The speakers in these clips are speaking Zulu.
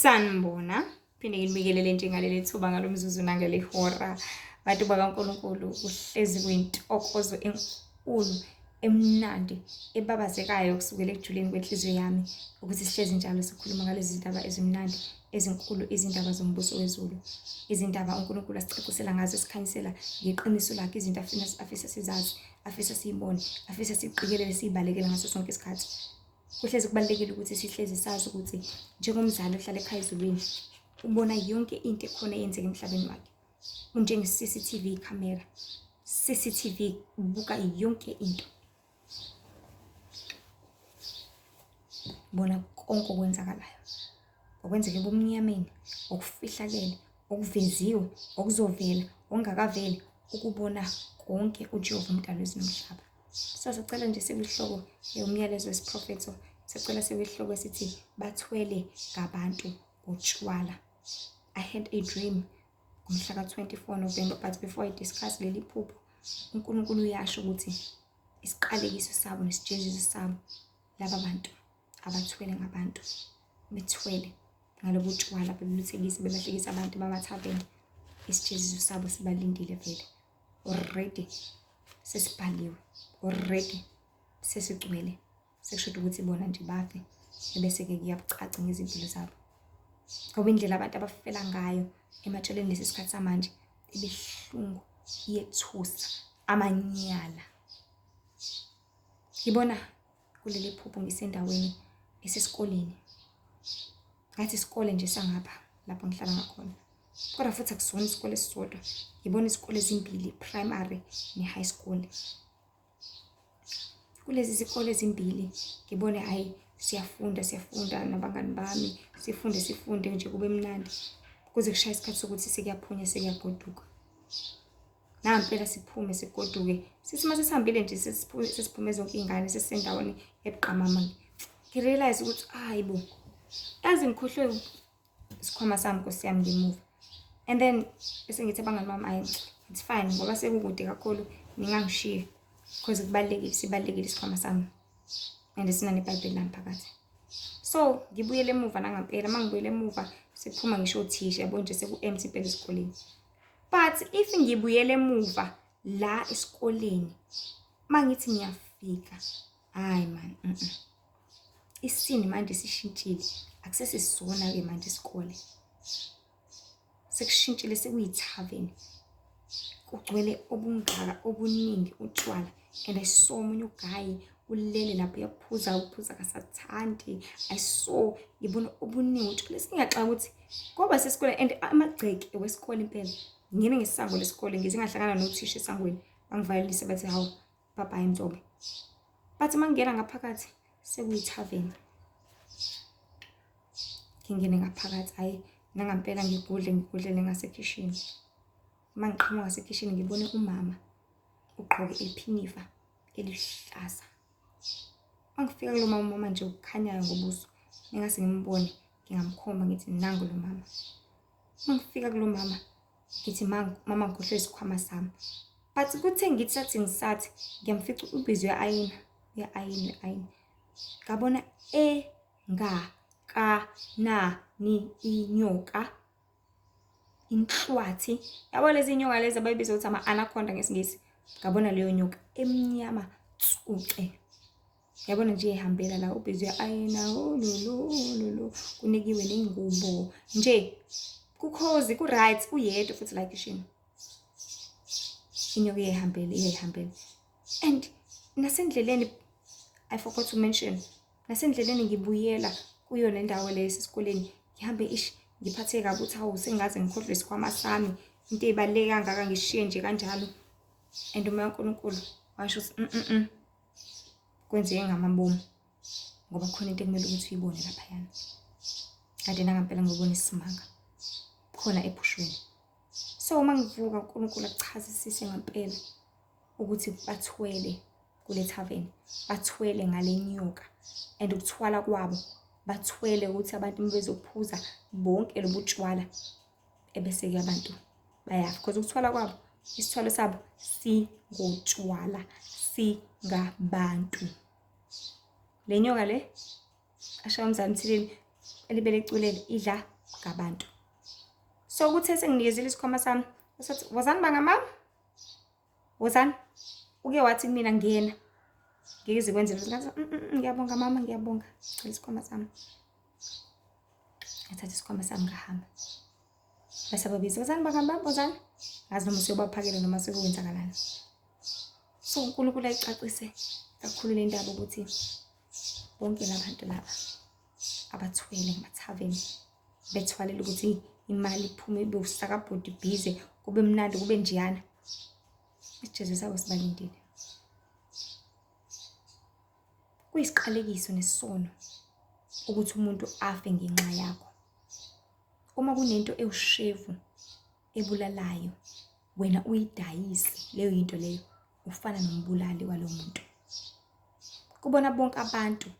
Sanibona, phinde nginibikelele intshinga leli thuba ngalomzuzu nangale hora. Bantu bakaNkulunkulu, kuhlezi kuyintokozo enkulu emnandi ebabazekayo kusukela ekujuleni kwenhliziyo yami ukuthi sihlezi njalo sikhuluma ngalezi zindaba ezimnandi ezinkulu, izindaba zombuso wezulu, izindaba uNkulunkulu asicacisela ngazo, esikhanyisela ngeqiniso lakhe, izinto afisa sizazi, afisa siyibone, afisa siqikelele siyibalekele ngaso sonke isikhathi. Kuhlezi kubalulekile ukuthi sihlezi sazi ukuthi njengomzali ohlala ekhaya ezulwini ubona yonke into ekhona eyenzeka emhlabeni wakhe. Unjenge-CCTV camera, CCTV ubuka yonke into, bona konke okwenzakalayo, okwenzeke ebumnyameni, okufihlakele, okuveziwe, okuzovela, okungakaveli, ukubona konke uJehova umdali wezulu nomhlaba. So sicela nje sekuyihloko umyalezo wesiprofeto, sicela sekuyihloko esithi bathwele ngabantu utshwala. I had a dream ngomhla ka-24 November, but before I discuss leli phupho, uNkulunkulu uyasho ukuthi isiqalekiso sabo nesijeziso sabo laba bantu abathwele ngabantu, bethwele ngalobu utshwala, beluthekisa, belahlekisa abantu bamathaveni. Isijeziso sabo sibalindile vele, already sesibhaliwe, already sesigcwele, sekusho ukuthi bona nje bafe ebese-ke kuyacaca ngezimpilo zabo. Ngoba indlela abantu abafela ngayo ematsheleni lesi sikhathi samanje ibihlungu, iyethusa, amanyala. Ngibona kuleli phupho ngisendaweni esesikoleni, ngathi isikole nje sangapha lapho ngihlala ngakhona, kodwa futhi akusona isikole esisodwa. Ngibona izikole ezimbili, primary ne-high school. Kulezi zikole ezimbili ngibone hayi siyafunda nabangani bami, sifunde nje kube mnandi kuze kushaye isikhathi sokuthi sekuyaphunya, sekuyagoduka. Nampela siphume sigoduke, sithi mase sihambile nje sesiphume zonke iy'ngane sesisendaweni ebuqamama, ngirealize ukuthi hayibo, yazi ngikhohlwe isikhwama sami Nkosi yami ngemuva. And then bese ngithi abangani bami hayi it's fine ngoba sekukude kakhulu ningangishiye because sibalulekile isikhwama sami and sinanebhayibheli lami phakathi. So ngibuyele emuva nangampela, mangibuyele emuva sekuphuma ngisho othisha, yabo nje seku-empty impela esikoleni. But if ngibuyele emuva la esikoleni, mangithi ngiyafika, hayi man, isini manje sishintshile, akusesisona-ke manje isikole, sekushintshile, sekuyithaveni, kugcwele obungaka obuningi utshwala. And I saw omunye ugayi ulele lapho uphuza kasathandi. I saw, ngibona obuningi utshwala, singaxa ukuthi ngoba sesikole and amagceke wesikole impela. Ngine ngesango lesikole ngize ngahlangana nothisha esangweni, bangivalelise bathi hawu bye Mzobe. But mangena ngaphakathi sekuyithaveni, ngingene ngaphakathi, hayi nangampela ngigudlele ngasekishini. Mangiqhamuka ngasekishini ngibone umama ugqoke iphinifa elihlaza. Mangifika kulo mama nje ukhanyayo ngobuso, ngingase ngimbone, ngingamkhomba ngithi nangu lo mama. Mangifika kulo mama ngithi mama ngikhohlwe isikhwama sami. But kuthe ngithi sathi ngisathi ngiyamfica ubhizi uya-ayina. Ngabona engakanani inyoka, inhlwathi, yabo lezi inyoka lezi abayibiza ukuthi ama-anaconda ngesingisi. Ngabona leyo nyoka emnyama tsuke, yabona nje ihambela la, ubhizi uya-ayina, lolo kunikiwe nengubo nje, kukhozi, ku-right, kuyedwa futhi la ekishini. Inyoka iyayihambela. And nasendleleni, I forgot to mention, nasendleleni ngibuyela kuyo le ndawo le esikoleni, ngihambe ngiphatheke kabi ukuthi hawu sengaze ngikhohlwe isikhwama sami, into ezibaluleke kangaka ngishiye nje kanjalo. And umoya kaNkulunkulu washo ukuthi kwenzeke ngamabomu ngoba khona into ekumele ukuthi uyibone laphayana. Kade nangampela ngibona isimanga khona ephushweni. So uma ngivuka uNkulunkulu akuchazisise ngampela ukuthi bathwele kule thaveni, bathwele ngale nyoka, and ukuthwala kwabo bathwele ukuthi abantu bezophuza bonke lobu tshwala ebese-ke abantu bayafa, because ukuthwala kwabo, isithwalo sabo singotshwala, singabantu. Le nyoka le ashaya umzali Mthileni elibele eculele idla ngabantu. So kuthe senginikezile isikhwama sami, wasethi wozani bangamama, wozani, uke wathi kumina ngena ngeke zikwenzele ukuthi ngathi ngiyabonga mama, ngiyabonga, cela isikhwama sami. Ngathatha isikhwama sami ngahamba. Bese babiza wozani bangamama, wozani, ngazi noma useyobaphakela noma sekwenzakalani. So uNkulunkulu ayicacise kakhulu le ndaba ukuthi bonke labantu laba abathwele emathaveni bethwalela ukuthi imali iphume ibe usakabhodi bhize, kube mnandi kube njeyana. IJesu sabo sibalindile. Kuyisiqalekiso nesono ukuthi umuntu afe ngenxa yakho. Uma kunento ewushevu ebulalayo, wena uyidayise leyo yinto leyo, ufana nombulali walo muntu. Kubona bonke abantu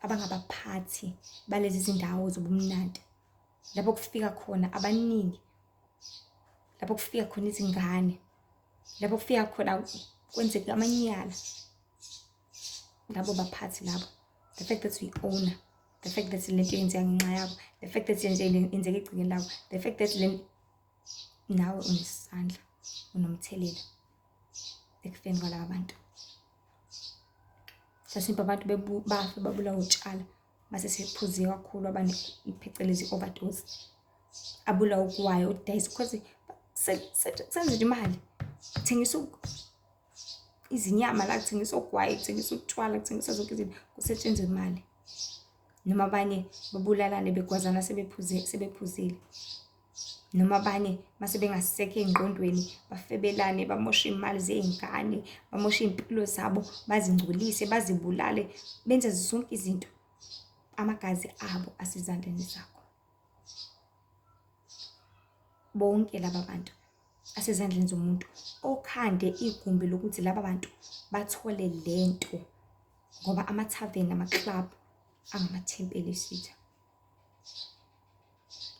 abangabaphathi balezi zindawo zobumnandi, lapho kufika khona abaningi, lapho kufika khona izingane, lapho kufika khona kwenzeka amanyala. Labo baphathi labo, the fact that we own, the fact that lento yenzeka ngenxa yabo, the fact that yenzeka egcikeni labo, the fact that nawe unesandla, unomthelela ekufeni kwalaba bantu. Sasimpa abantu bafe babulawa utshala mase sephuze kakhulu abane phecelezi overdose. Abulawa ukwayo udayisa because senze imali. Kuthengisa izinyama la, kuthengisa ogwayi, kuthengisa utshwala, kuthengisa zonke izinto, kusetshenzwe imali. Noma abanye babulalane begwazana sebephuzile. Noma abanye mase bengasekho engqondweni bafebelane, bamosha imali zeingane, bamosha impilo zabo, bazingcolise, bazibulale, benze zonke izinto. Amagazi abo asezandleni zakho. Bonke laba bantu asezandleni zomuntu okhande igumbi lokuthi laba bantu bathole lento, ngoba amathaveni amaclub angamathempeli esitha.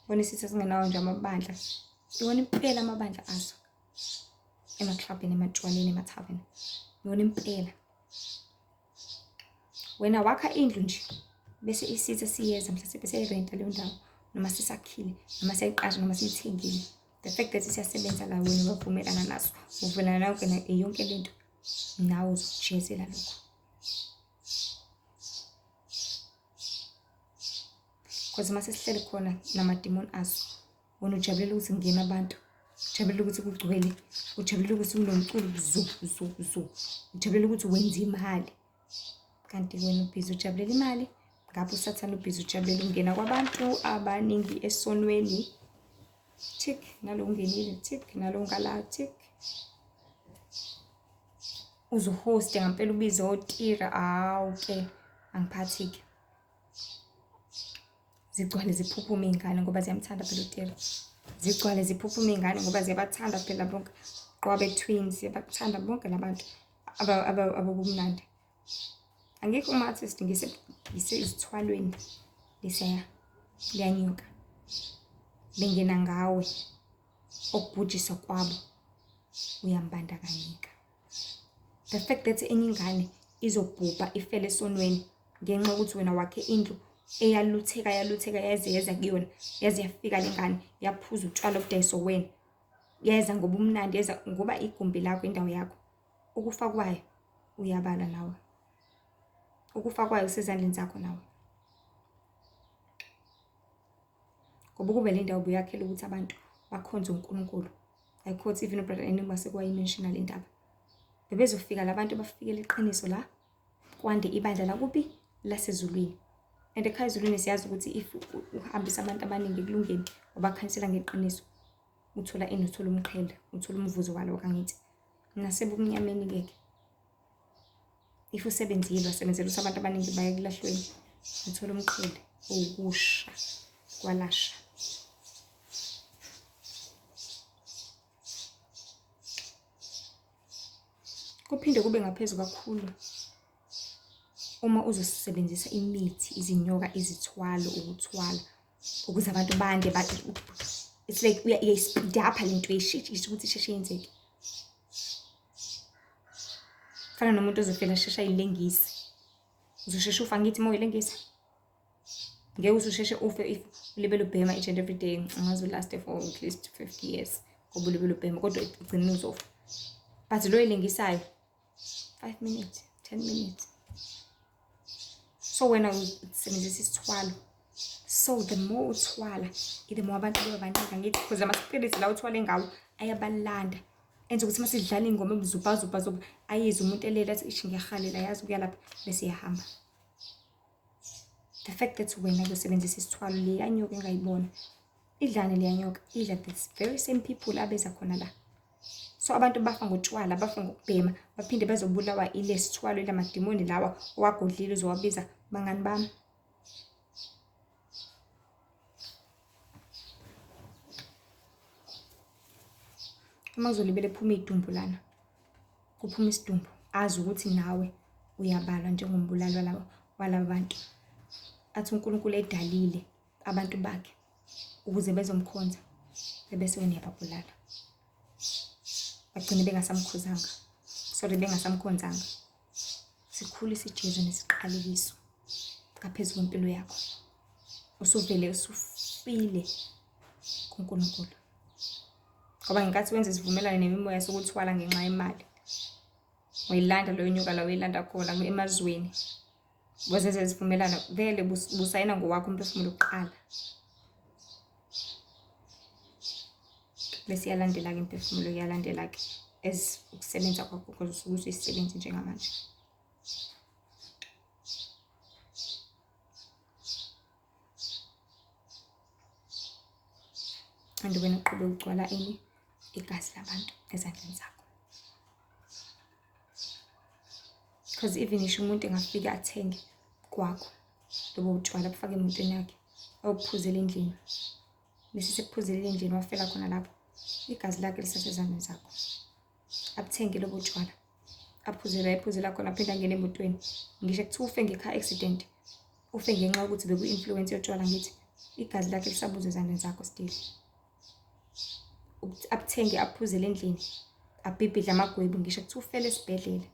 Bona isitha singenawo nje amabandla, yona impela amabandla aso emaclubini, ematshwaleni, emathaveni, yona impela. Wena wakha indlu nje bese isitha siyeza mhlawumbe bese irenta leyo ndawo, noma sisakhile, noma siyayiqasha, noma siyithengile. The fact that siyasebenza la, wena wavumelana naso, uvumelana nayo yonke lento, nawe uzojezela lokho. Because mase sihleli khona namademon aso, wena ujabulela ukuthi ngena abantu, ujabulela ukuthi kugcwele, ujabulela ukuthi unomculo zu, ujabulela ukuthi wenze imali. Kanti wena ubhizi ujabulela imali, ngapho usathana ubhizi ujabulela ukungena kwabantu abaningi esonweni. Tick, nalo ungenile, tick, nalo ungala, tick. Uzuhost ngampela ubize otira, awuke angiphathike. Zigcwale ziphuphume ingane ngoba ziyamthanda phela utira. Zigcwale ziphuphume ingane ngoba ziyabathanda phela bonke. Qwabe twins ziyabathanda bonke labantu ababumnandi. Angikho uma-artist ngise izithwalweni liyanyuka. Bengena ngawe okubhujisa kwabo uyambandakanyeka. The fact that enye ingane izobhubha ifele esonweni ngenxa ukuthi wena wakhe indlu eyalutheka yaze kuyona, yaze yafika lengane yaphuza utshwala obudayiswa wena, yeza ngoba umnandi, yeza ngoba igumbi lakho, indawo yakho. Ukufa kwayo uyabala nawe, ukufa kwayo usezandleni zakho nawe. Ngoba kube le ndawo buyakhela ukuthi abantu bakhonze uNkulunkulu. I quote even ubrother Enuma sekwayimenshina le ndaba. Bebezofika labantu bafikele iqiniso la kwande ibandla la kuphi lasezulwini. And ekhaya ezulwini siyazi ukuthi if uhambisa abantu abaningi kulungeni wabakhansela ngeqiniso, uthola uthola umqhele, uthola umvuzo walo kangithi. Nasebumnyameni ngeke. If usebenzile wasebenzela ukuthi abantu abaningi baye kulahlweni, uthola umqhele okusha kwalasha. Kuphinde kube ngaphezulu kakhulu uma uzosebenzisa imithi, izinyoka, izithwalo, ukuthwala ukuze abantu bande it's like uyayispeed up lento isho ukuthi isheshe yenzeke. Fana nomuntu ozofela shesha ilengisi. Uzoshesha ufa ngithi uma uyilengisa. ngeke ususheshe ufe if ulibele ubhema each and every day. Angazi ulast for at least 50 years ngoba ulibele ubhema, kodwa ugcina uzofa. But lo elengisayo 5 minutes, 10 minutes. So wena usebenzisa isithwalo, so the more uthwala the more abantu bebaningi ngithi, because ama-spirits la uthwale ngawo ayabalanda, enza ukuthi masidlala ingoma ebuzubha ayizwe umuntu elela athi ishi ngiyahalela, yazi ukuya lapha bese iyahamba. The fact that wena usebenzisa isithwalo liyanyoka engayibona, idlane liyanyoka, idla this very same people abeza khona la. So abantu bafa ngotshwala, bafa ngokubhema, baphinde bazobulawa ile sithwalo lamadimoni lawa owagodlile uzowabiza bangani bami. Uma uzolibele phuma idumbu lana, kuphuma isidumbu, azi ukuthi nawe uyabalwa njengombulali walaba bantu. Athi uNkulunkulu edalile abantu bakhe ukuze bezomkhonza, bese wena uyababulala. Bagcine bengasamkhonzanga. Sikhulisa iJesu nesiqalekiso ngaphezu kwempilo yakho. Usuvele usufile kuNkulunkulu. Ngoba ngenkathi wenza isivumelwano nemimoya sokuthwala ngenxa yemali, uyilanda leyo nyoka la uyilanda khona emazweni. Wazenza isivumelwano vele busayina ngowakho umphefumulo oqala. Bese yalandela ke imphefumulo yalandela ke as ukusebenza kwakho because usuke usisebenzi njengamanje. And wena uqhube ugcwala igazi labantu ezandleni zakho. Because even isho umuntu engafika athenge kwakho lobo utshwala bufake emotweni yakhe, awuphuzele endlini. Bese sekuphuzele endlini wafela khona lapho, igazi lakhe lisasezandleni zakho. Abuthenge lobo utshwala, aphuzela khona, aphinda angene emotweni. Ngisho kuthiwa ufe nge-car accident, ufe ngenxa yokuthi beku-influence yotshwala, ngithi igazi lakhe lisabuza ezandleni zakho still. Abuthenge aphuzele endlini, abhibhidle amagwebu, ngisho kuthiwa ufele esibhedlela,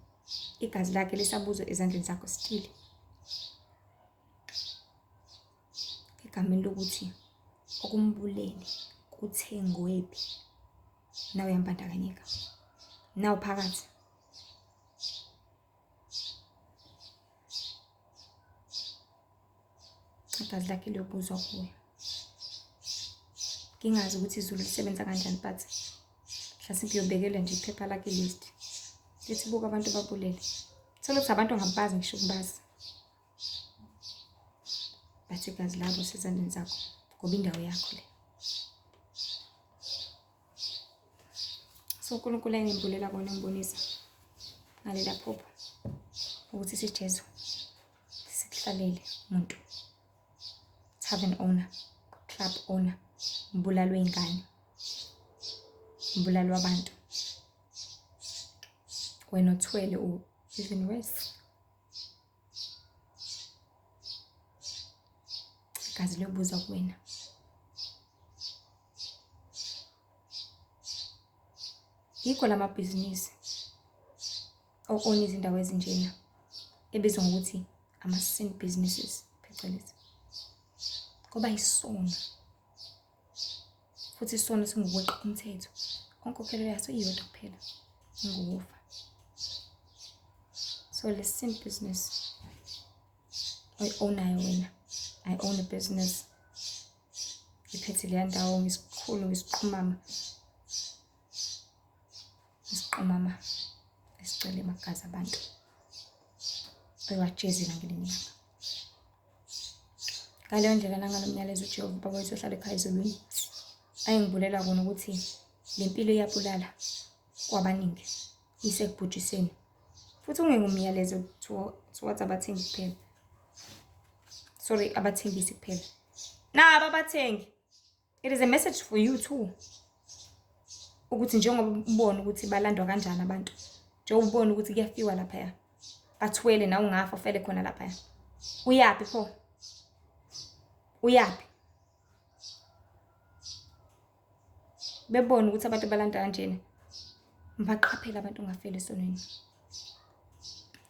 igazi lakhe lisabuzwa ezandleni zakho still. Egameni lokuthi okumbuleli kuthengwephi, nawe uyambandakanyeka, nawe phakathi. Igazi lakhe liyobuzwa kuwe. Ngingazi ukuthi izulu lisebenza kanjani, but mhlasimpe uyobekelwa nje iphepha lakhe list. Lithi buka abantu babulele. Thola ukuthi abantu angabazi ngisho ukubazi. Bathi igazi labo sezandleni zakho ngoba indawo yakho le. So uNkulunkulu ayengimbulela kona ngibonisa ngalela phupho ukuthi isiJesu sikuhlalele umuntu, tavern owner, club owner, mbulali wey'ngane, mbulali wabantu. Wena uthwele even worse. Igazi liyobuza kuwena. Yikho lamabhizinisi o-own izindawo ezinjena ebizwa ngokuthi ama-sin businesses phecelezi. Ngoba isono, futhi isono singukweqa umthetho. Onkokhelo yaso iyodwa kuphela, ngukufa. So le sin business oyi-ownayo wena, I own a business. Ngiphethe leya ndawo ngisikhulu, ngisiqhumama esicela amagazi abantu bewajezela ngelinye ilanga. Ngaleyo ndlela nangalo myalezo uJehova Baba wethu ohlala ekhaya ezulwini ayengibhulela kona ukuthi le mpilo iyabulala kwabaningi isekubhujiseni. Futhi ungengumyalezo towards abathengi kuphela. Sorry, abathengisi kuphela. Nabo abathengi. It is a message for you too. Ukuthi njengoba ubona ukuthi balandwa kanjani abantu, njengoba ubona ukuthi kuyafiwa lapha, bathwele na ungafa ufele khona lapha. Uyaphi pho? Uyaphi? Bebona ukuthi abantu balanda kanjena, mbaqaphela abantu ungafeli esonweni.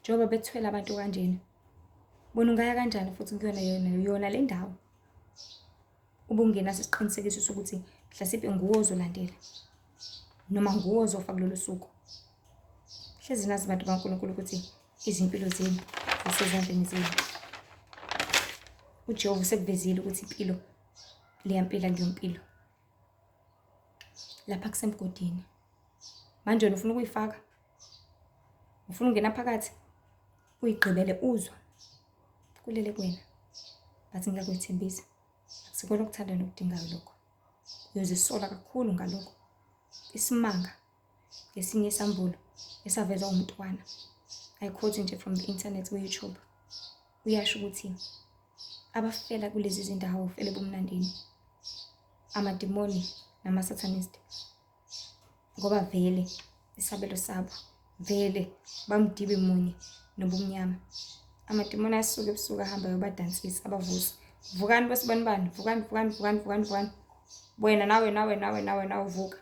Njengoba bethwele abantu kanjena, bona ungaya kanjani futhi kuyona le ndawo ubungenaso isiqinisekiso sokuthi mhlasimpe nguwe ozolandela noma nguwe ozofa kulolu suku. Hlezi nazi bantu kaNkulunkulu ukuthi izimpilo zenu zisezandleni zenu. uJehova usekuvezile ukuthi impilo leyampilo akuyompilo. Lapha kusemgodini. Manje ufuna ukuyifaka? Ufuna ungena phakathi? Uyigqibele uzwa. Kulele kuwena. Bathi ngiyakwethembisa. Akusikona ukuthanda nokudingayo lokho. Uyozisola kakhulu ngalokho. Isimanga ngesinye isambulo esavezwa umntwana. I quote nje from the internet ku-YouTube. Uyasho ukuthi abafela kulezi zindawo ufele bomnandini. Amadimoni nama-satanist. Ngoba vele isabelo sabo. Vele bamdibe munye nobumnyama. Amadimoni asuke ebusuku ahamba yobadansisa abavusa. Vukani basibanibani, vukani. Wena nawe vuka.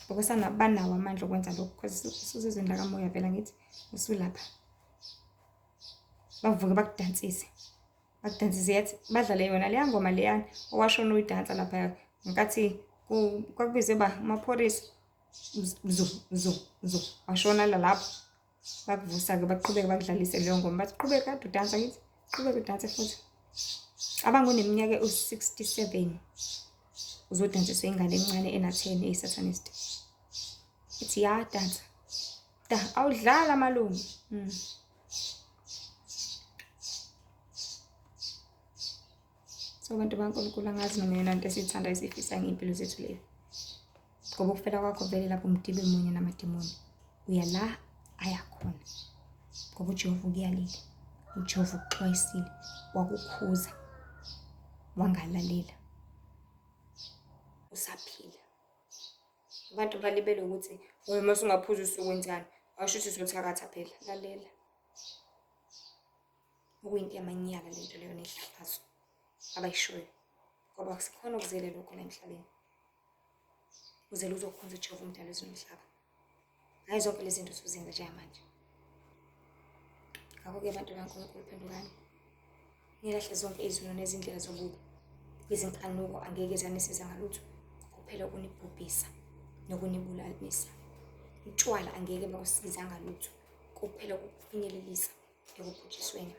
Because banawo amandla okwenza lokho because usuzizweni lakamoya vela ngithi usulapha. Bavuke bakudansise. Bakudansise yathi badlale yona leya ngoma leyana owashona uyidansa lapha nkathi kwakubizwe amapholisa zo washona lapho bakuvusa ke baqhubeka bakudlalise leyo ngoma bathi qhubeka kade udansa ngithi qhubeka udanse futhi. Abangoneminyaka u-67 uzodansiswa ingane encane ena-10 eyi-satanist. Ithi ya dansa. Awudlala malume. So bantu baNkulunkulu angazi noma yona into esiyithanda esifisa ngey'mpilo zethu leyo. Ngoba ukufela kwakho vele lapho umdibe munye namadimoni. Uya la ayakhona. Ngoba uJehova ukuyalile. uJehova ukuxwayisile. Wakukhuza. Wangalalela. Usaphila. Abantu balibele ukuthi wena mase ungaphuza usuku wenzani? Awusho ukuthi uzothakatha phela. Lalela. Ukuyinto yamanyala lento leyo nehlafazo abayishoyo. Ngoba akusikhona ukuzelela lokho la emhlabeni. Uzele uzokhonza uJehova umdali wezulu nomhlaba. Hayi zonke lezi zinto usuzenza njengamanje. Ngakho-ke abantu baNkulunkulu phendukani. Nilahle zonke izinto nezindlela zobubi. Izinkanuko angeke zanisiza ngalutho. Kuphela ukunibhubhisa nokunibulalisa. Utshwala angeke bakusiza ngalutho. Kuphela ukufinyelelisa ekubhujisweni.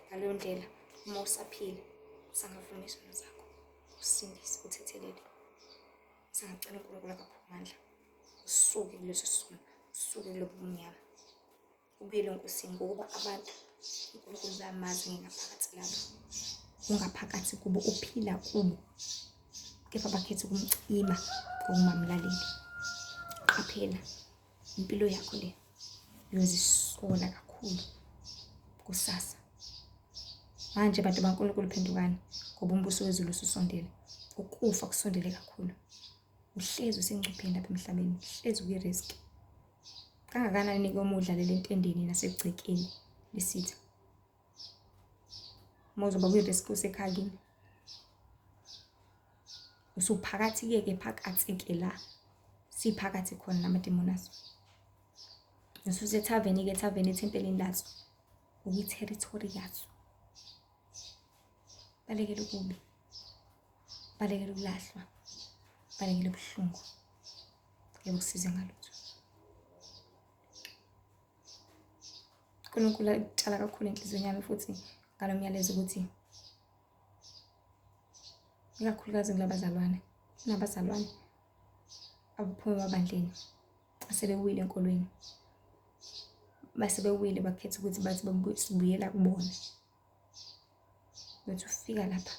Ngaleyo ndlela uma usaphila usangavuma izono zakho. Usindise uthethelele. Usangacela uNkulunkulu akaphe amandla. Usuke kuleso sono. Usuke kulobo bumnyama. Ubuyele enkosini ngokuba abantu uNkulunkulu bayamazi ngengaphakathi labo. Ungaphakathi kubo uphila kubo. Kepha bakhethe ukumcima ngokungamlaleli. Qaphela impilo yakho le uyozisola kakhulu kusasa. Manje bantu baNkulunkulu phendukani ngoba umbuso wezulu ususondele. Ukufa kusondele kakhulu. Uhlezi usengcupheni lapha emhlabeni. Uhlezi kwi-risk. Kangakanani ke uma udlalela entendeni nasegcekeni lisitha. Mozoba kwi-risk usekhaya kini. Usuphakathi ke phakathi la. Siphakathi khona namademoni aso. Ususe ethaveni ethempelini lazo. Uyi-territory yazo. Balekele ukubi. Balekele ukulahlwa. Balekele ubuhlungu. Ngeke kusize ngalutho. uNkulunkulu utshala kakhulu enhliziyweni yami futhi ngalomyalezo ukuthi ikakhulukazi kulabazalwane. Kunabazalwane abaphume emabandleni asebewile enkolweni. Basebewile bakhetha ukuthi bathi sibuyela kubona. Bethi ufika lapha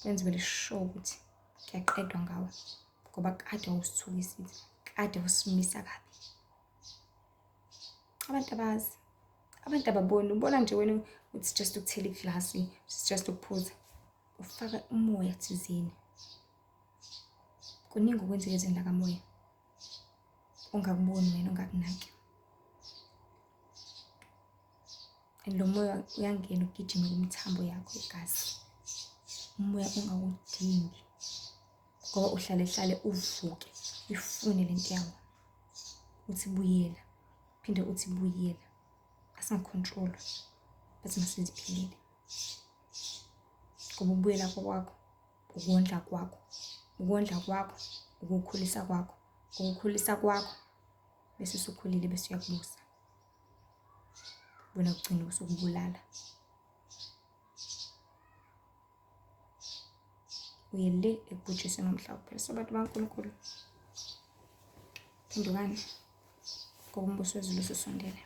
wenziwe leshow ukuthi kuyaqedwa ngawe ngoba kade usithukisile, kade usimisa kabi. Abantu abazi, abantu ababoni, ubona nje wena it's just ukuthela iglasi, it's just ukuphuza. Ufaka umoya thizeni. Kuningi okwenzeka ezweni lakamoya. Ungakuboni wena ungakunaki. Lo moya uyangena ugijima kumthambo yakho igazi. Umoya ungawudingi. Ngoba uhlale uvuke, ifune lento yawo. Uthi buyela, phinde uthi buyela. Asingacontrol. Bathi masiziphilile. Ngoba ukubuyela kwakho, ukondla kwakho, ukondla kwakho, ukukhulisa kwakho, ukukhulisa kwakho, bese usukhulile bese uyakubusa. Bona ugcina usukubulala. Uye le ekubhujiswe nomhlaba phela. So bantu baNkulunkulu, phendukani ngoba umbuso wezulu ususondele.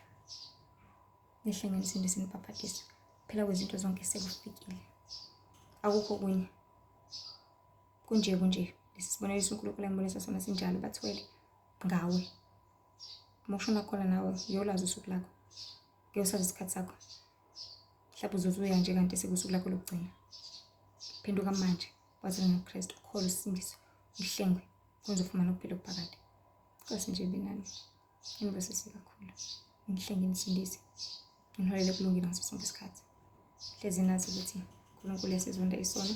Nihlenge nisindise nibhabhadise. Phela kwezinto zonke sekufikile. Akukho kunye. Kunje. Lesi siboneliso uNkulunkulu ayembonisa sona sinjalo bathwele ngawe. Uma ushona khona nawe uyolazi usuku lakho. Kuyosazi isikhathi sakho. Mhlawumbe uzozuya nje kanti sekusuku lakho lokugcina. Phenduka manje. Wazana noKristu, ukholwe usindiso, uhlengwe, kwenza ufumane ukuphila okuphakade. Nkosi nje benani. Inivesisi kakhulu. Ngihlenge nisindise. Ngiholele kulungile ngaso sonke isikhathi. Hlezi nazi ukuthi uNkulunkulu uyasizonda isono.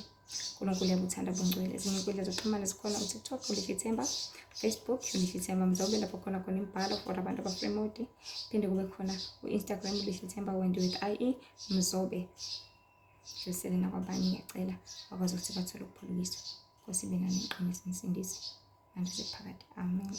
uNkulunkulu uyabuthanda bungcwele. Ezinye inkundla zokuxhumana zikhona uTikTok, uLihle Ithemba, Facebook, uLihle Ithemba Mzobe, lapho khona imibhalo for abantu aba-free mode. Phinde kube khona u-Instagram uLihle Ithemba Wendy with IE Mzobe. Dlulisele nakwabanye ngiyacela bakwazi ukuthi bathole ukuphulukiswa. Nkosi benani iqinise nisindise manje sephakade. Amen.